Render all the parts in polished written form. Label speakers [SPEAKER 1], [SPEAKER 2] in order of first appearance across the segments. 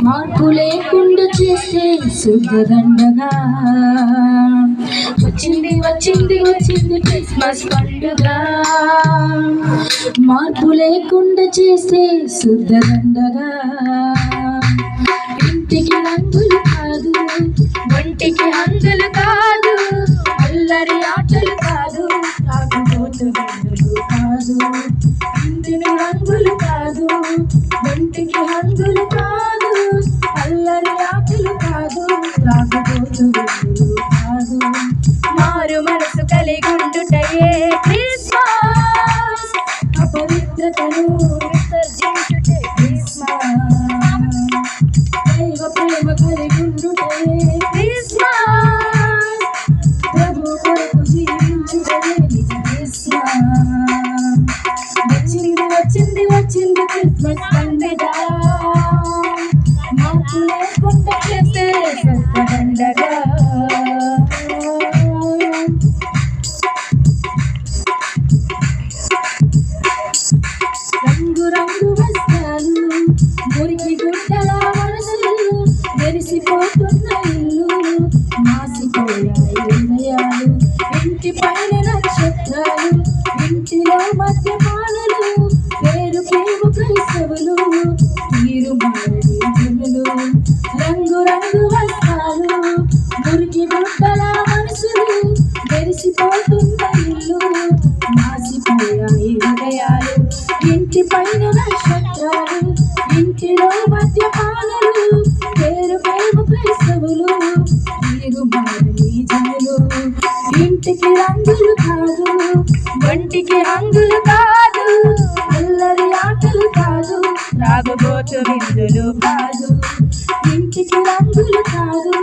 [SPEAKER 1] మార్పు లేకుండా చేస్తే శుద్ధదండగా వచ్చింది వచ్చింది వచ్చింది క్రిస్మస్ పండుగ. మార్పు లేకుండా చేస్తే శుద్ధదండగా. ఇంటికి రంగులు కాదు, ఒంటికి హంగులు కాదు, అల్లరి ఆటలు కాదు, తాగుబోతు విందులు కాదు. ఇంటికి రంగులు కాదు, ఒంటికి హంగులు కాదు, అల్లరి ఆటలు కాదు, తాగుబోతు విందులు కాదు. మారు మనసు కలిగి ఉండుటయే క్రిస్మస్, అపవిత్రతను విసర్జించుటే క్రిస్మస్. దైవ ప్రేమ కలిగి ఉండుటయే క్రిస్మస్, ప్రభు కొరకు జీవించుటయే నిజ క్రిస్మస్. వచ్చింది వచ్చింది వచ్చింది క్రిస్మస్ పండుగ. మార్పు లేకుండా చేస్తే శుద్ధదండగా. రంగు రంగు వస్త్రాలు, మురికి గుడ్డల మనసులు, మెరిసిపోతున్న ఇల్లు, మాసిపోయాయి హృదయాలు. ఇంటి పైన నక్షత్రాలు, ఇంటిలో మద్యపానులు, పేరు పేరు క్రైస్తవులు, తీరు మారని జనులు. రంగు రంగు వస్త్రాలు, మురికి గుడ్డల మనసులు, మెరిసిపోతున్న ఇల్లు, మాసిపోయాయి హృదయాలు. ఇంటి పైన నక్షత్రాలు, ఇంటిలో మద్యపానులు, పేరు పేరు క్రైస్తవులు, తీరు మారని జనులు. ఇంటికి రంగులు కాదు, ఒంటికి హంగులు కాదు, అల్లరి ఆటలు కాదు, త్రాగుబోతు విందులు కాదు. ఇంటికి రంగులు కాదు,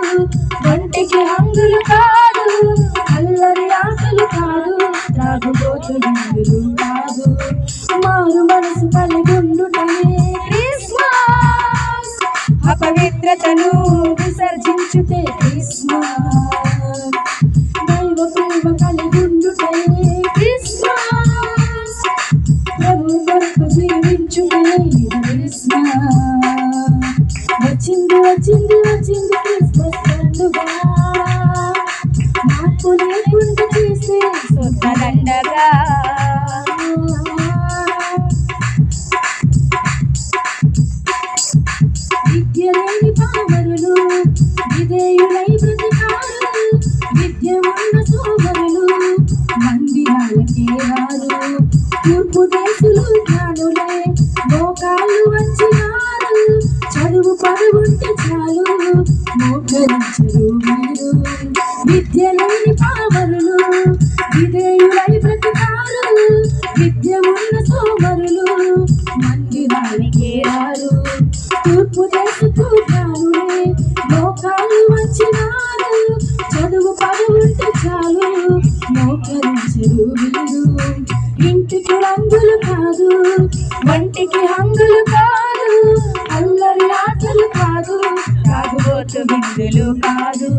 [SPEAKER 1] ఒంటికి హంగులు కాదు, అల్లరి ఆటలు కాదు, త్రాగుబోతు విందులు కాదు. మారు మనసు కలిగి ఉండుటయే క్రిస్మస్, అపవిత్రతను విసర్జించుటే క్రిస్మస్. దైవ ప్రేమ కలిగి ఉండుటయే క్రిస్మస్, ప్రభు కొరకు జీవించుటే నిజ క్రిస్మస్. వచ్చింది వచ్చింది వచ్చింది క్రిస్మస్ పండుగ. మార్పు లేకుండా చేసే శుద్ధదండగా. విద్య లేని పామరులు, విధేయులై బ్రతికారు, విద్య ఉన్న సోమరులు మందిరాలకే రారు. తూర్పు దేశులు జ్ఞానులే మోకాళ్ళు వంచినారు, చదువు పరువుంటే చాలు మోకరించరు వీరు. విద్య లేని పామరులు, విధేయులై బ్రతికారు, విద్య ఉన్న సోమరులు మందిరాలకే రారు. తూర్పు దేశపు జ్ఞానులే మోకాళ్ళు వంచినారు, చదువు పరువుంటే చాలు మోకరించరు వీరు. ఇంటికి రంగులు కాదు, ఒంటికి హంగులు కాదు, అల్లరి ఆటలు కాదు, తాగుబోతు విందులు కాదు.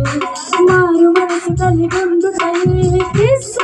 [SPEAKER 1] మారు మనసు కలిగి ఉండుటయే క్రిస్మస్.